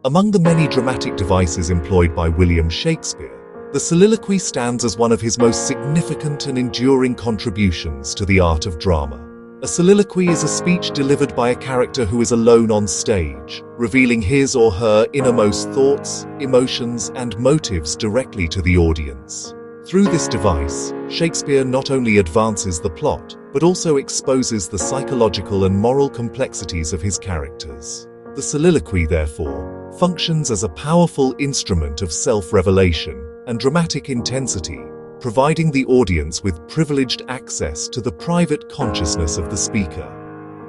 Among the many dramatic devices employed by William Shakespeare, the soliloquy stands as one of his most significant and enduring contributions to the art of drama. A soliloquy is a speech delivered by a character who is alone on stage, revealing his or her innermost thoughts, emotions, and motives directly to the audience. Through this device, Shakespeare not only advances the plot, but also exposes the psychological and moral complexities of his characters. The soliloquy, therefore, functions as a powerful instrument of self-revelation and dramatic intensity, providing the audience with privileged access to the private consciousness of the speaker.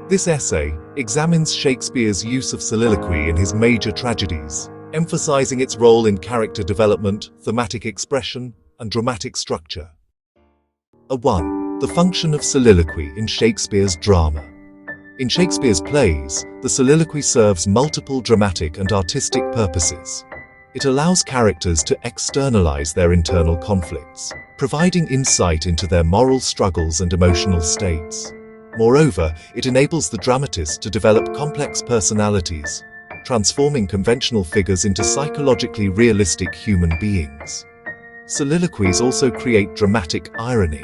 This essay examines Shakespeare's use of soliloquy in his major tragedies, emphasizing its role in character development, thematic expression, and dramatic structure. 1. The function of soliloquy in Shakespeare's drama. In Shakespeare's plays, the soliloquy serves multiple dramatic and artistic purposes. It allows characters to externalize their internal conflicts, providing insight into their moral struggles and emotional states. Moreover, it enables the dramatist to develop complex personalities, transforming conventional figures into psychologically realistic human beings. Soliloquies also create dramatic irony,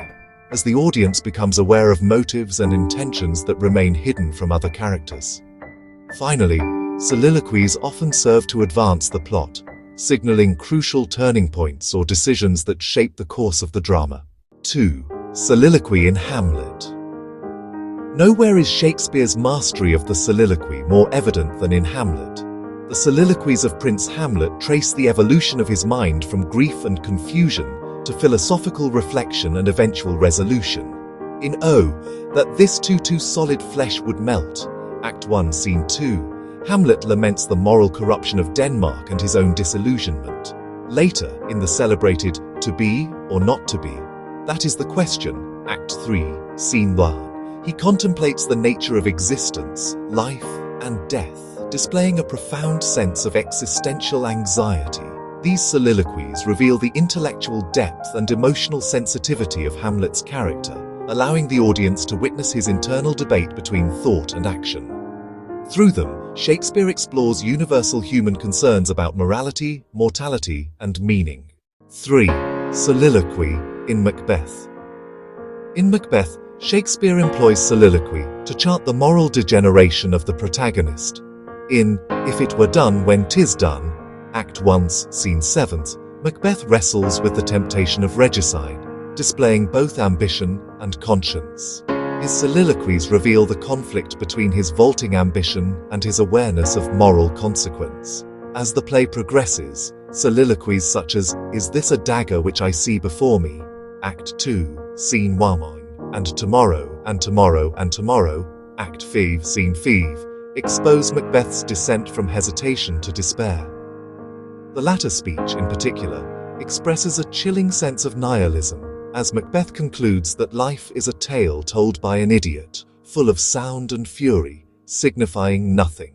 as the audience becomes aware of motives and intentions that remain hidden from other characters. Finally, soliloquies often serve to advance the plot, signaling crucial turning points or decisions that shape the course of the drama. 2. Soliloquy in Hamlet. Nowhere is Shakespeare's mastery of the soliloquy more evident than in Hamlet. The soliloquies of Prince Hamlet trace the evolution of his mind from grief and confusion to philosophical reflection and eventual resolution. In "Oh, that this too solid flesh would melt," Act 1, Scene 2, Hamlet laments the moral corruption of Denmark and his own disillusionment. Later, in the celebrated "To be or not to be," that is the question, Act 3, Scene 1, he contemplates the nature of existence, life, and death, displaying a profound sense of existential anxiety. These soliloquies reveal the intellectual depth and emotional sensitivity of Hamlet's character, allowing the audience to witness his internal debate between thought and action. Through them, Shakespeare explores universal human concerns about morality, mortality, and meaning. 3. Soliloquy in Macbeth. In Macbeth, Shakespeare employs soliloquy to chart the moral degeneration of the protagonist. In "If It Were Done When 'Tis Done," Act 1, Scene 7, Macbeth wrestles with the temptation of regicide, displaying both ambition and conscience. His soliloquies reveal the conflict between his vaulting ambition and his awareness of moral consequence. As the play progresses, soliloquies such as "Is this a dagger which I see before me?" Act 2, Scene 1, and "Tomorrow, and tomorrow, and tomorrow," Act 5, Scene 5, expose Macbeth's descent from hesitation to despair. The latter speech, in particular, expresses a chilling sense of nihilism, as Macbeth concludes that life is a tale told by an idiot, full of sound and fury, signifying nothing.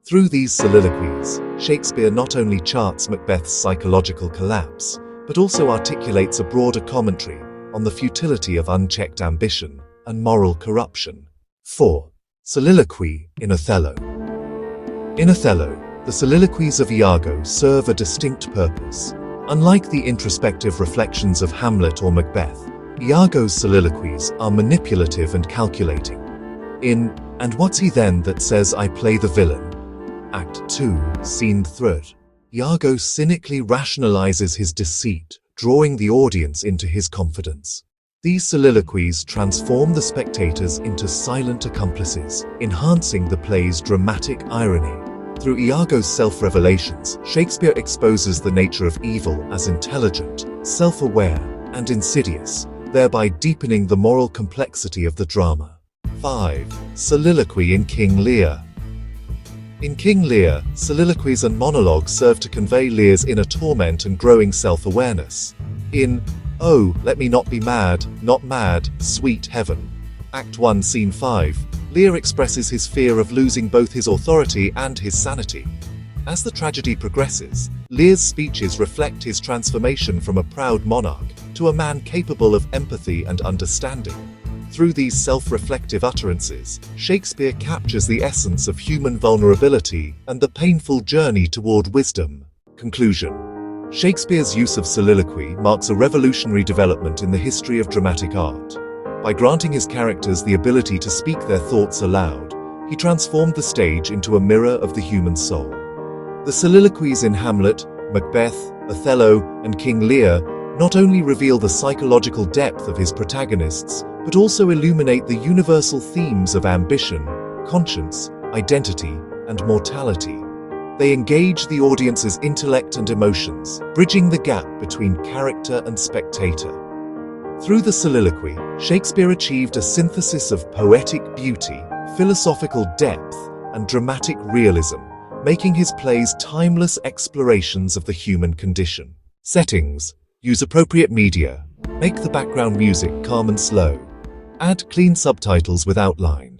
Through these soliloquies, Shakespeare not only charts Macbeth's psychological collapse, but also articulates a broader commentary on the futility of unchecked ambition and moral corruption. 4. Soliloquy in Othello. In Othello, the soliloquies of Iago serve a distinct purpose. Unlike the introspective reflections of Hamlet or Macbeth, Iago's soliloquies are manipulative and calculating. In "And What's He Then That Says I Play the Villain?" Act 2, Scene 3, Iago cynically rationalizes his deceit, drawing the audience into his confidence. These soliloquies transform the spectators into silent accomplices, enhancing the play's dramatic irony. Through Iago's self-revelations, Shakespeare exposes the nature of evil as intelligent, self-aware, and insidious, thereby deepening the moral complexity of the drama. 5. Soliloquy in King Lear. In King Lear, soliloquies and monologues serve to convey Lear's inner torment and growing self-awareness. In "Oh, let me not be mad, not mad, sweet heaven," Act 1, Scene 5, Lear expresses his fear of losing both his authority and his sanity. As the tragedy progresses, Lear's speeches reflect his transformation from a proud monarch to a man capable of empathy and understanding. Through these self-reflective utterances, Shakespeare captures the essence of human vulnerability and the painful journey toward wisdom. Conclusion. Shakespeare's use of soliloquy marks a revolutionary development in the history of dramatic art. By granting his characters the ability to speak their thoughts aloud, he transformed the stage into a mirror of the human soul. The soliloquies in Hamlet, Macbeth, Othello, and King Lear not only reveal the psychological depth of his protagonists, but also illuminate the universal themes of ambition, conscience, identity, and mortality. They engage the audience's intellect and emotions, bridging the gap between character and spectator. Through the soliloquy, Shakespeare achieved a synthesis of poetic beauty, philosophical depth, and dramatic realism, making his plays timeless explorations of the human condition. Settings. Use appropriate media. Make the background music calm and slow. Add clean subtitles with outline.